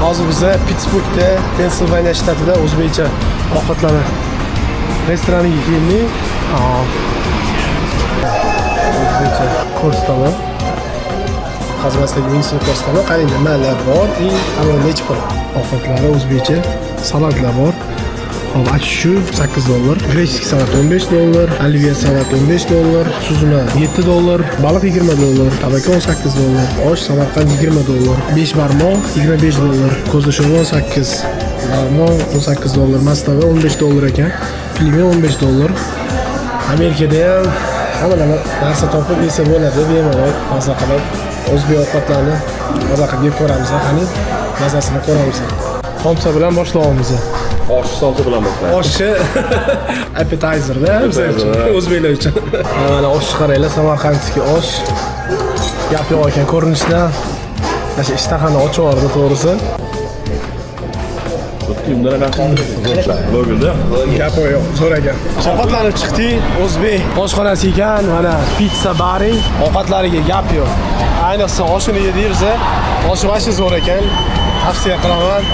Hozir biz Pittsburghda, Pensilvaniya shtatida o'zbekcha ovqatlanadi. Restoraniga keldik. O'zbekcha ko'rsatma. Xizmatdagi menyu ko'rsatma qarang, nimalar bor, hamma necha pul. Ovqatlari o'zbekcha, salatlar bor. Hop, achu $8, grechеский salat $15, olivia salat $15, suzma $7, baliq $20, tabaka $18, osh Samarqand $20, 5 barmoq $25, ko'zli sho'rva $18, barmoq $18, mastava $15 ekan, plymen $15. Amerikada ham hamma narsa topib yesa bo'ladi, bemalol maza qilib o'zbek ovqatlarini maza qilib yeb ko'ramiz, qani mazasini ko'ramiz. Tomsa bilan boshlaymiz. Osh salti bilan boshlaymiz. Oshchi appetizer-da, o'zbeklar uchun. Mana osh qaranglar, Samarqandskiy osh. Gap yo'q ekan ko'rinishdan. Mana ishtahani ochib yubordi to'g'risi. Bundan qanday logilda? Gap yo'q, so'ragan. Ovqatlanib chiqdik, o'zbek oshxonasi ekan, mana pizza bari. Ovqatlariga gap yo'q. Ayniqsa oshini yedik biz. Oshi vashi zo'r ekan. Tavsiya qilaman.